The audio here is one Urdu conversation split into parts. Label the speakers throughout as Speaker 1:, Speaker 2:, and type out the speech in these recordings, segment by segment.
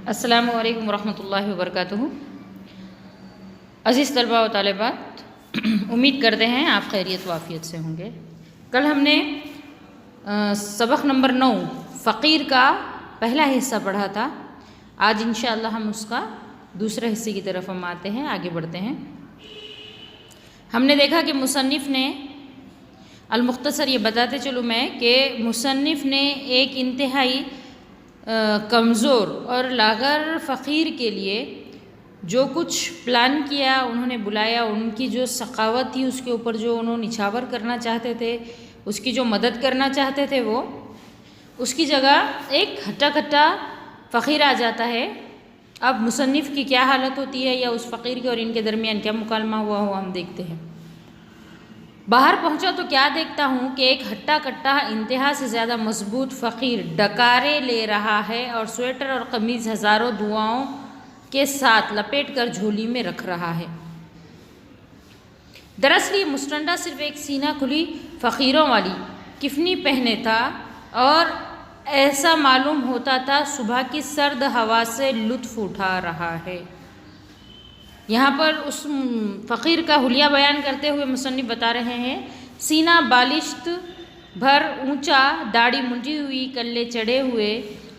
Speaker 1: السلام علیکم ورحمۃ اللہ وبرکاتہ۔ عزیز طلباء و طالبات، امید کرتے ہیں آپ خیریت و عافیت سے ہوں گے۔ کل ہم نے سبق نمبر 9 فقیر کا پہلا حصہ پڑھا تھا۔ آج انشاءاللہ ہم اس کا دوسرے حصے کی طرف ہم آتے ہیں، آگے بڑھتے ہیں۔ ہم نے دیکھا کہ مصنف نے المختصر یہ بتاتے چلوں میں کہ مصنف نے ایک انتہائی کمزور اور لاغر فقیر کے لیے جو کچھ پلان کیا، انہوں نے بلایا، ان کی جو سخاوت تھی اس کے اوپر جو انہوں نچھاور کرنا چاہتے تھے، اس کی جو مدد کرنا چاہتے تھے، وہ اس کی جگہ ایک ہٹا کھٹا فقیر آ جاتا ہے۔ اب مصنف کی کیا حالت ہوتی ہے یا اس فقیر کے اور ان کے درمیان کیا مکالمہ ہوا ہو ہم دیکھتے ہیں۔ باہر پہنچا تو کیا دیکھتا ہوں کہ ایک ہٹا کٹا انتہا سے زیادہ مضبوط فقیر ڈکارے لے رہا ہے اور سویٹر اور قمیض ہزاروں دعاؤں کے ساتھ لپیٹ کر جھولی میں رکھ رہا ہے۔ دراصل یہ مستنڈا صرف ایک سینہ کھلی فقیروں والی کفنی پہنے تھا اور ایسا معلوم ہوتا تھا صبح کی سرد ہوا سے لطف اٹھا رہا ہے۔ یہاں پر اس فقیر کا حلیہ بیان کرتے ہوئے مصنف بتا رہے ہیں، سینہ بالشت بھر اونچا، داڑھی منڈی ہوئی، کلے چڑھے ہوئے،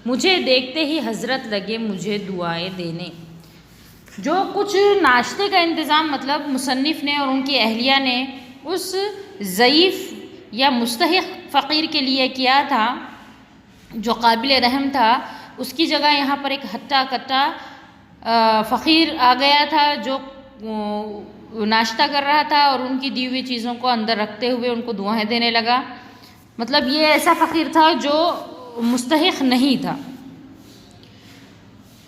Speaker 1: مجھے دیکھتے ہی حضرت لگے مجھے دعائیں دینے۔ جو کچھ ناشتے کا انتظام مطلب مصنف نے اور ان کی اہلیہ نے اس ضعیف یا مستحق فقیر کے لیے کیا تھا جو قابل رحم تھا، اس کی جگہ یہاں پر ایک ہٹا کٹا فقیر آ گیا تھا جو ناشتہ کر رہا تھا اور ان کی دی ہوئی چیزوں کو اندر رکھتے ہوئے ان کو دعائیں دینے لگا۔ مطلب یہ ایسا فقیر تھا جو مستحق نہیں تھا۔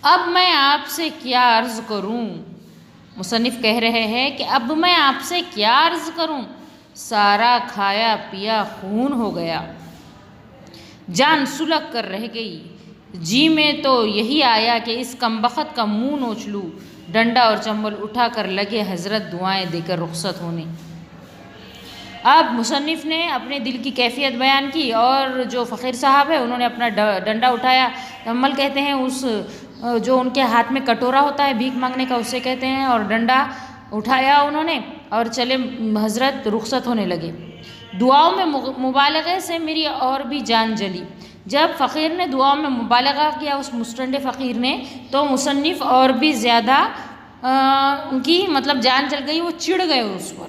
Speaker 1: اب میں آپ سے کیا عرض کروں، مصنف کہہ رہے ہیں کہ اب میں آپ سے کیا عرض کروں، سارا کھایا پیا خون ہو گیا، جان سلگ کر رہ گئی، جی میں تو یہی آیا کہ اس کمبخت کا منہ نوچ لوں، ڈنڈا اور چمبل اٹھا کر لگے حضرت دعائیں دے کر رخصت ہونے۔ اب مصنف نے اپنے دل کی کیفیت بیان کی اور جو فقیر صاحب ہے انہوں نے اپنا ڈنڈا اٹھایا، چمبل کہتے ہیں اس جو ان کے ہاتھ میں کٹورا ہوتا ہے بھیک مانگنے کا، اسے کہتے ہیں، اور ڈنڈا اٹھایا انہوں نے اور چلے حضرت رخصت ہونے لگے۔ دعاؤں میں مبالغے سے میری اور بھی جان جلی۔ جب فقیر نے دعاؤں میں مبالغہ کیا اس مستنڈے فقیر نے، تو مصنف اور بھی زیادہ ان کی مطلب جان چل گئی، وہ چڑ گئے اس پر۔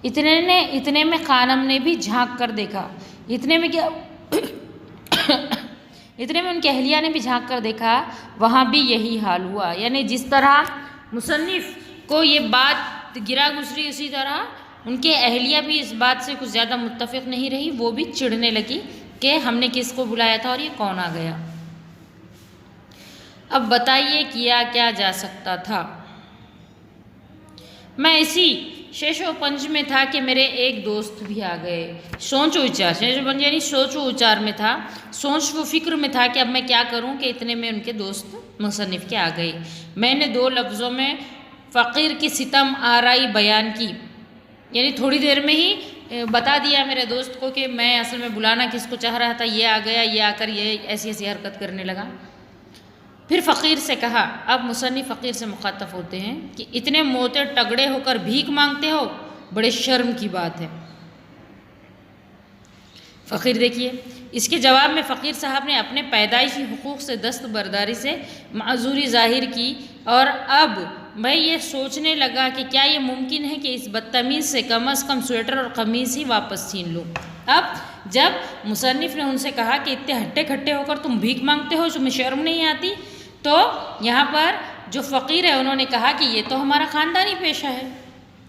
Speaker 1: اتنے میں خانم نے بھی جھانک کر دیکھا، اتنے میں ان کی اہلیہ نے بھی جھانک کر دیکھا، وہاں بھی یہی حال ہوا۔ یعنی جس طرح مصنف کو یہ بات گرا گزری، اسی طرح ان کے اہلیہ بھی اس بات سے کچھ زیادہ متفق نہیں رہی، وہ بھی چڑھنے لگی کہ ہم نے کس کو بلایا تھا اور یہ کون آ گیا۔ اب بتائیے کیا کیا جا سکتا تھا۔ میں اسی شیش و پنج میں تھا کہ میرے ایک دوست بھی آ گئے۔ سوچ و وچار، شیش و پنج یعنی سوچ و وچار میں تھا، سوچ و فکر میں تھا کہ اب میں کیا کروں، کہ اتنے میں ان کے دوست مصنف کے آ گئے۔ میں نے 2 لفظوں میں فقیر کی ستم آرائی بیان کی، یعنی تھوڑی دیر میں ہی بتا دیا میرے دوست کو کہ میں اصل میں بلانا کس کو چاہ رہا تھا، یہ آ گیا، یہ آ کر یہ ایسی ایسی حرکت کرنے لگا۔ پھر فقیر سے کہا، اب مصنف فقیر سے مخاطب ہوتے ہیں کہ اتنے موتے تگڑے ہو کر بھیک مانگتے ہو، بڑے شرم کی بات ہے۔ فقیر دیکھیے، اس کے جواب میں فقیر صاحب نے اپنے پیدائشی حقوق سے دستبرداری سے معذوری ظاہر کی، اور اب میں یہ سوچنے لگا کہ کیا یہ ممکن ہے کہ اس بدتمیز سے کم از کم سویٹر اور قمیض ہی واپس چھین لوں۔ اب جب مصنف نے ان سے کہا کہ اتنے ہٹے کھٹے ہو کر تم بھیک مانگتے ہو، تمہیں شرم نہیں آتی، تو یہاں پر جو فقیر ہے انہوں نے کہا کہ یہ تو ہمارا خاندانی پیشہ ہے،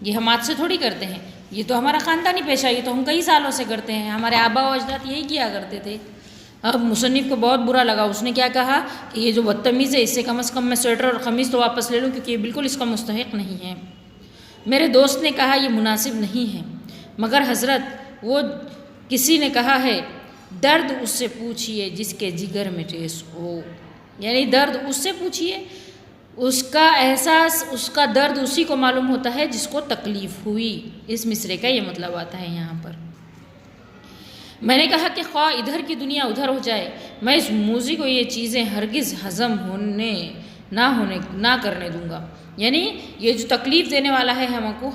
Speaker 1: یہ ہم آج سے تھوڑی کرتے ہیں، یہ تو ہمارا خاندانی پیشہ ہے، یہ تو ہم کئی سالوں سے کرتے ہیں، ہمارے آبا و اجداد یہی کیا کرتے تھے۔ اب مصنف کو بہت برا لگا، اس نے کیا کہا کہ یہ جو بدتمیز ہے اس سے کم از کم میں سویٹر اور قمیض تو واپس لے لوں، کیونکہ یہ بالکل اس کا مستحق نہیں ہے۔ میرے دوست نے کہا یہ مناسب نہیں ہے، مگر حضرت وہ کسی نے کہا ہے درد اس سے پوچھئے جس کے جگر میں ٹھیس ہو، یعنی درد اس سے پوچھئے، اس کا احساس، اس کا درد اسی کو معلوم ہوتا ہے جس کو تکلیف ہوئی۔ اس مصرے کا یہ مطلب آتا ہے یہاں پر۔ میں نے کہا کہ خواہ ادھر کی دنیا ادھر ہو جائے، میں اس موذی کو یہ چیزیں ہرگز ہضم نہ کرنے دوں گا. یعنی یہ جو تکلیف دینے والا ہے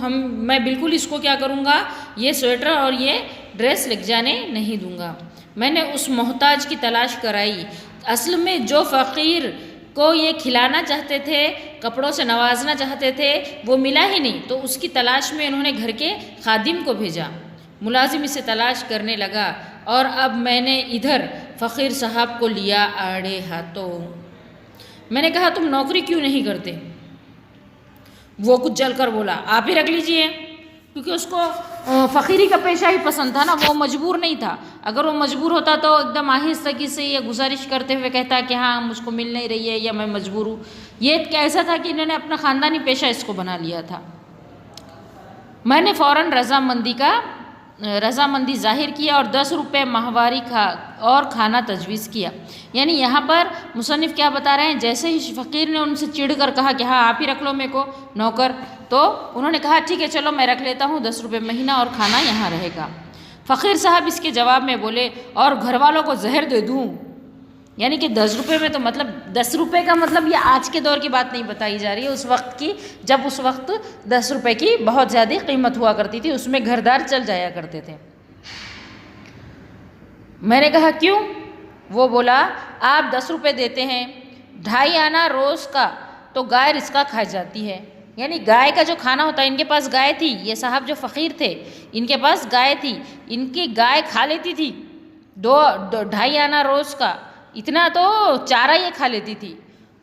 Speaker 1: میں بالکل اس کو کیا کروں گا، یہ سویٹر اور یہ ڈریس لگ جانے نہیں دوں گا. میں نے اس محتاج کی تلاش کرائی. اصل میں جو فقیر کو یہ کھلانا چاہتے تھے، کپڑوں سے نوازنا چاہتے تھے، وہ ملا ہی نہیں، تو اس کی تلاش میں انہوں نے گھر کے خادم کو بھیجا. ملازم اسے تلاش کرنے لگا اور اب میں نے ادھر فقیر صاحب کو لیا آڑے ہاتھوں. میں نے کہا تم نوکری کیوں نہیں کرتے؟ وہ کچھ جل کر بولا آپ ہی رکھ لیجئے، کیونکہ اس کو فقیری کا پیشہ ہی پسند تھا نا، وہ مجبور نہیں تھا. اگر وہ مجبور ہوتا تو ایک دم آہستگی سے یہ گزارش کرتے ہوئے کہتا کہ ہاں مجھ کو مل نہیں رہی ہے یا میں مجبور ہوں. یہ ایسا تھا کہ انہوں نے اپنا خاندانی پیشہ اس کو بنا لیا تھا. میں نے فوراً رضامندی ظاہر کیا اور 10 روپے ماہواری اور کھانا تجویز کیا. یعنی یہاں پر مصنف کیا بتا رہے ہیں، جیسے ہی فقیر نے ان سے چڑھ کر کہا کہ ہاں آپ ہی رکھ لو میرے کو نوکر، تو انہوں نے کہا ٹھیک ہے چلو میں رکھ لیتا ہوں، 10 روپے مہینہ اور کھانا یہاں رہے گا. فقیر صاحب اس کے جواب میں بولے اور گھر والوں کو زہر دے دوں. یعنی کہ 10 روپے میں تو مطلب 10 روپے کا مطلب یہ آج کے دور کی بات نہیں بتائی جا رہی ہے، اس وقت کی، جب اس وقت 10 روپے کی بہت زیادہ قیمت ہوا کرتی تھی، اس میں گھردار چل جایا کرتے تھے. میں نے کہا کیوں؟ وہ بولا آپ 10 روپے دیتے ہیں، 2.5 آنا روز کا تو گائے رزقہ کھا جاتی ہے. یعنی گائے کا جو کھانا ہوتا ہے، ان کے پاس گائے تھی، یہ صاحب جو فقیر تھے ان کے پاس گائے تھی، ان کی گائے کھا لیتی تھی 2.5 آنا روز کا، اتنا تو چارہ یہ کھا لیتی تھی،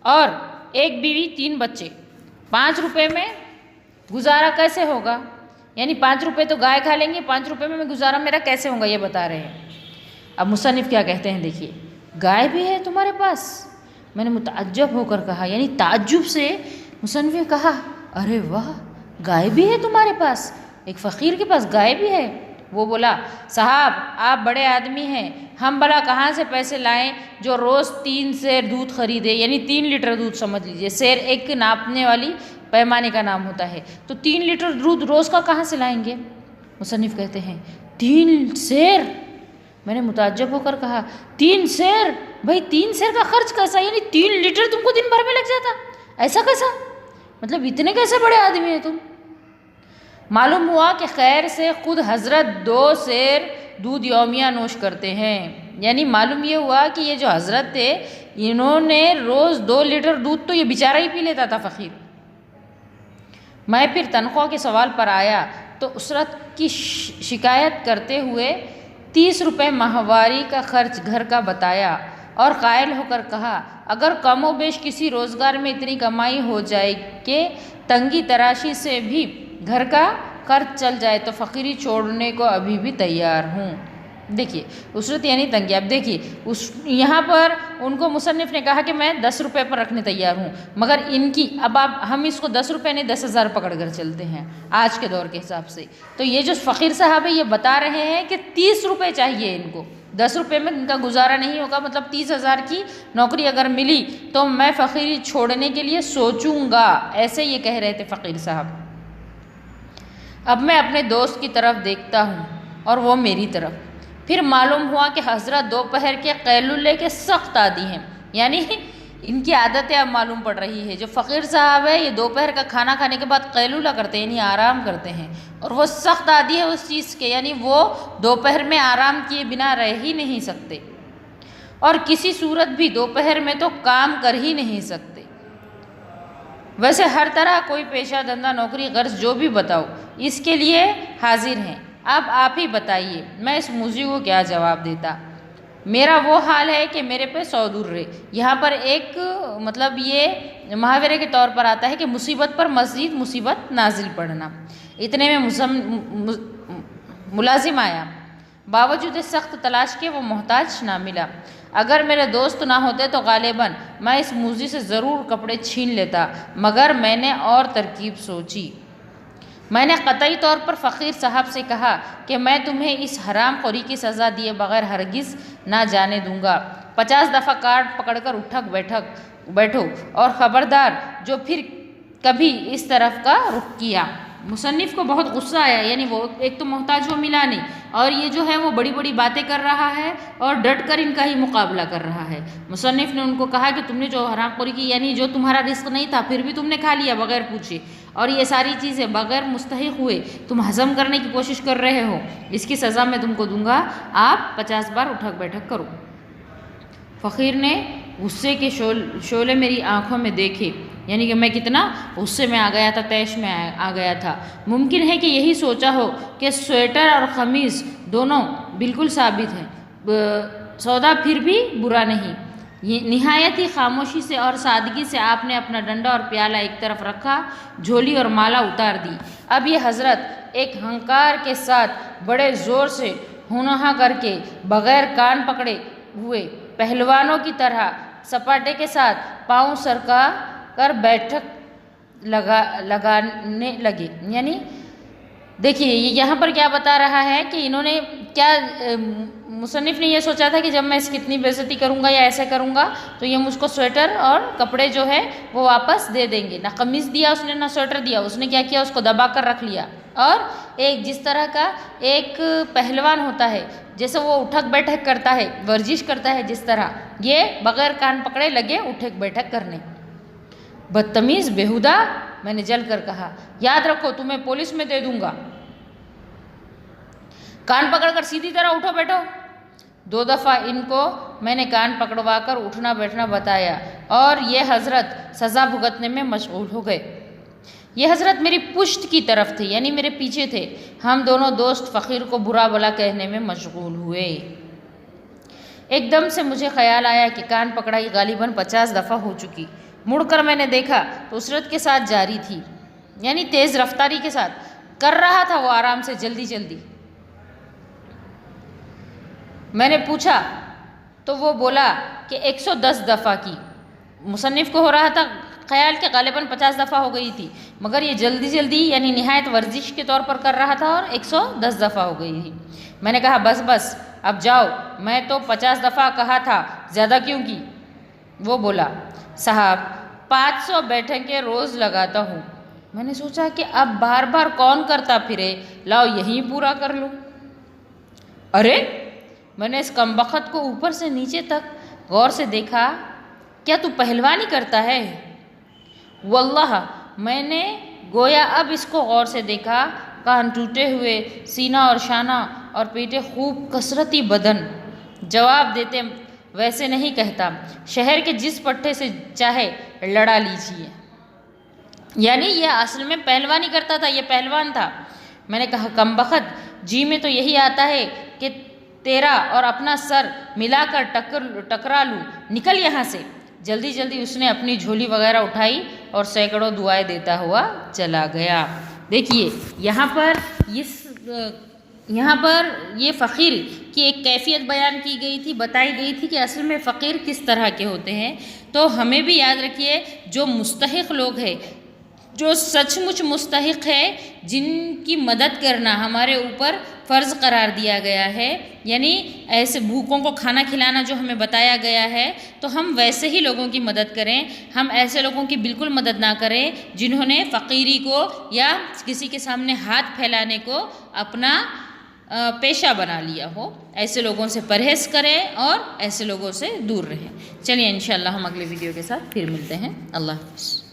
Speaker 1: اور ایک بیوی 3 بچے. 5 روپے میں گزارا کیسے ہوگا؟ یعنی 5 روپے تو گائے کھا لیں گے، 5 روپے میں گزارا میرا کیسے ہوگا یہ بتا رہے ہیں. اب مصنف کیا کہتے ہیں دیکھیے، گائے بھی ہے تمہارے پاس؟ میں نے متعجب ہو کر کہا، یعنی تعجب سے مصنف نے کہا ارے واہ، گائے بھی ہے تمہارے پاس؟ ایک فقیر کے پاس گائے بھی ہے؟ وہ بولا صاحب آپ بڑے آدمی ہیں، ہم بھلا کہاں سے پیسے لائیں جو روز 3 سیر دودھ خریدے، یعنی 3 لیٹر دودھ سمجھ لیجئے، سیر ایک ناپنے والی پیمانے کا نام ہوتا ہے، تو 3 لیٹر دودھ روز کا کہاں سے لائیں گے؟ مصنف کہتے ہیں 3 سیر؟ میں نے متعجب ہو کر کہا 3 سیر؟ بھائی 3 سیر کا خرچ کیسا؟ یعنی 3 لیٹر تم کو دن بھر میں لگ جاتا؟ ایسا کیسا؟ مطلب اتنے کیسے بڑے آدمی ہیں تم؟ معلوم ہوا کہ خیر سے خود حضرت 2 سیر دودھ یومیہ نوش کرتے ہیں. یعنی معلوم یہ ہوا کہ یہ جو حضرت تھے انہوں نے روز 2 لیٹر دودھ تو یہ بیچارہ ہی پی لیتا تھا فقیر. میں پھر تنخواہ کے سوال پر آیا تو اسرت کی شکایت کرتے ہوئے 30 روپے ماہواری کا خرچ گھر کا بتایا اور قائل ہو کر کہا اگر کم و بیش کسی روزگار میں اتنی کمائی ہو جائے کہ تنگی تراشی سے بھی گھر کا خرچ چل جائے تو فقیری چھوڑنے کو ابھی بھی تیار ہوں. دیکھیے اسرت یعنی تنگی. اب دیکھیے یہاں پر ان کو مصنف نے کہا کہ میں 10 روپے پر رکھنے تیار ہوں، مگر ان کی اب ہم اس کو 10 روپے نہیں 10,000 پکڑ کر چلتے ہیں آج کے دور کے حساب سے. تو یہ جو فقیر صاحب ہے یہ بتا رہے ہیں کہ 30 روپے چاہیے ان کو، 10 روپے میں ان کا گزارا نہیں ہوگا، مطلب 30,000 کی نوکری اگر ملی تو میں فقیری چھوڑنے کے لیے سوچوں گا، ایسے یہ کہہ رہے تھے فقیر صاحب. اب میں اپنے دوست کی طرف دیکھتا ہوں اور وہ میری طرف. پھر معلوم ہوا کہ حضرت دوپہر کے قیلولے کے سخت عادی ہیں، یعنی ان کی عادتیں اب معلوم پڑ رہی ہے. جو فقیر صاحب ہے یہ دوپہر کا کھانا کھانے کے بعد قیلولہ کرتے ہیں، یعنی آرام کرتے ہیں، اور وہ سخت عادی ہے اس چیز کے، یعنی وہ دوپہر میں آرام کیے بنا رہ ہی نہیں سکتے، اور کسی صورت بھی دوپہر میں تو کام کر ہی نہیں سکتے. ویسے ہر طرح کوئی پیشہ دھندہ نوکری غرض جو بھی بتاؤ اس کے لیے حاضر ہیں. اب آپ ہی بتائیے میں اس موذی کو کیا جواب دیتا؟ میرا وہ حال ہے کہ میرے پہ 100 دور رہے. یہاں پر ایک مطلب یہ محاورے کے طور پر آتا ہے کہ مصیبت پر مزید مصیبت نازل پڑنا. اتنے میں ملازم آیا، باوجود سخت تلاش کے وہ محتاج نہ ملا. اگر میرے دوست نہ ہوتے تو غالباً میں اس موذی سے ضرور کپڑے چھین لیتا، مگر میں نے اور ترکیب سوچی. میں نے قطعی طور پر فقیر صاحب سے کہا کہ میں تمہیں اس حرام خوری کی سزا دیے بغیر ہرگز نہ جانے دوں گا. 50 دفعہ کارڈ پکڑ کر اٹھک بیٹھو اور خبردار جو پھر کبھی اس طرف کا رخ کیا. مصنف کو بہت غصہ آیا، یعنی وہ ایک تو محتاج وہ ملا نہیں، اور یہ جو ہے وہ بڑی بڑی باتیں کر رہا ہے اور ڈٹ کر ان کا ہی مقابلہ کر رہا ہے۔ مصنف نے ان کو کہا کہ تم نے جو حرام خوری کی، یعنی جو تمہارا رزق نہیں تھا پھر بھی تم نے کھا لیا بغیر پوچھے، اور یہ ساری چیزیں بغیر مستحق ہوئے تم ہضم کرنے کی کوشش کر رہے ہو، اس کی سزا میں تم کو دوں گا، آپ 50 بار اٹھک بیٹھک کرو۔ فقیر نے غصے کے شعلے میری آنکھوں میں دیکھے، یعنی کہ میں کتنا غصے میں آ گیا تھا، تیش میں آ گیا تھا۔ ممکن ہے کہ یہی سوچا ہو کہ سویٹر اور قمیص دونوں بالکل ثابت ہیں، سودا پھر بھی برا نہیں۔ نہایت ہی خاموشی سے اور سادگی سے آپ نے اپنا ڈنڈا اور پیالہ ایک طرف رکھا، جھولی اور مالا اتار دی۔ اب یہ حضرت ایک ہنکار کے ساتھ بڑے زور سے ہونہا کر کے بغیر کان پکڑے ہوئے پہلوانوں کی طرح سپاٹے کے ساتھ پاؤں سرکا کر بیٹھک لگانے لگے۔ یعنی دیکھیے یہاں پر کیا بتا رہا ہے کہ انہوں نے کیا، مصنف نے یہ سوچا تھا کہ جب میں اس کی اتنی بے عزتی کروں گا یا ایسے کروں گا تو یہ مجھ کو سویٹر اور کپڑے جو ہے وہ واپس دے دیں گے۔ نہ قمیص دیا اس نے، نہ سویٹر دیا، اس نے کیا کیا، اس کو دبا کر رکھ لیا۔ اور ایک جس طرح کا ایک پہلوان ہوتا ہے، جیسے وہ اٹھک بیٹھک کرتا ہے، ورزش کرتا ہے، جس طرح یہ بغیر کان پکڑے لگے اٹھک بیٹھک کرنے۔ بدتمیز، بیہودہ، میں نے جل کر کہا، یاد رکھو تمہیں پولیس میں دے دوں گا۔ کان پکڑ کر سیدھی طرح اٹھو بیٹھو۔ 2 دفعہ ان کو میں نے کان پکڑوا کر اٹھنا بیٹھنا بتایا اور یہ حضرت سزا بھگتنے میں مشغول ہو گئے۔ یہ حضرت میری پشت کی طرف تھے، یعنی میرے پیچھے تھے۔ ہم دونوں دوست فقیر کو برا بھلا کہنے میں مشغول ہوئے۔ ایک دم سے مجھے خیال آیا کہ کان پکڑائی غالباً 50 دفعہ ہو چکی۔ مڑ کر میں نے دیکھا تو عسرت کے ساتھ جاری تھی، یعنی تیز رفتاری کے ساتھ کر رہا تھا وہ، آرام سے، جلدی جلدی۔ میں نے پوچھا تو وہ بولا کہ 110 دفعہ کی۔ مصنف کو ہو رہا تھا خیال کہ غالباً 50 دفعہ ہو گئی تھی، مگر یہ جلدی جلدی یعنی نہایت ورزش کے طور پر کر رہا تھا اور 110 دفعہ ہو گئی تھی۔ میں نے کہا بس بس اب جاؤ، میں تو 50 دفعہ کہا تھا، زیادہ کیوں کی؟ وہ بولا صاحب 500 بیٹھکیں روز لگاتا ہوں۔ میں نے سوچا کہ اب بار بار کون کرتا پھرے، لاؤ یہیں پورا کر لوں۔ ارے میں نے اس کمبخت کو اوپر سے نیچے تک غور سے دیکھا، کیا تو پہلوانی کرتا ہے؟ واللہ میں نے گویا اب اس کو غور سے دیکھا، کان ٹوٹے ہوئے، سینہ اور شانہ اور پیٹے خوب کثرتی بدن۔ جواب دیتے ویسے نہیں کہتا، شہر کے جس پٹھے سے چاہے لڑا لیجیے۔ یعنی یہ اصل میں پہلوانی کرتا تھا، یہ پہلوان تھا۔ میں نے کہا کمبخت، جی میں تو یہی آتا ہے کہ تیرا اور اپنا سر ملا کر ٹکرا لوں، نکل یہاں سے۔ جلدی جلدی اس نے اپنی جھولی وغیرہ اٹھائی اور سینکڑوں دعائیں دیتا ہوا چلا گیا۔ دیکھیے یہاں پر یہ فقیر کی ایک کیفیت بیان کی گئی تھی، بتائی گئی تھی کہ اصل میں فقیر کس طرح کے ہوتے ہیں۔ تو ہمیں بھی یاد رکھیے جو مستحق لوگ ہیں، جو سچ مچ مستحق ہے، جن کی مدد کرنا ہمارے اوپر فرض قرار دیا گیا ہے، یعنی ایسے بھوکوں کو کھانا کھلانا جو ہمیں بتایا گیا ہے، تو ہم ویسے ہی لوگوں کی مدد کریں۔ ہم ایسے لوگوں کی بالکل مدد نہ کریں جنہوں نے فقیری کو یا کسی کے سامنے ہاتھ پھیلانے کو اپنا پیشہ بنا لیا ہو۔ ایسے لوگوں سے پرہیز کریں اور ایسے لوگوں سے دور رہیں۔ چلیے انشاءاللہ ہم اگلے ویڈیو کے ساتھ پھر ملتے ہیں۔ اللہ حافظ۔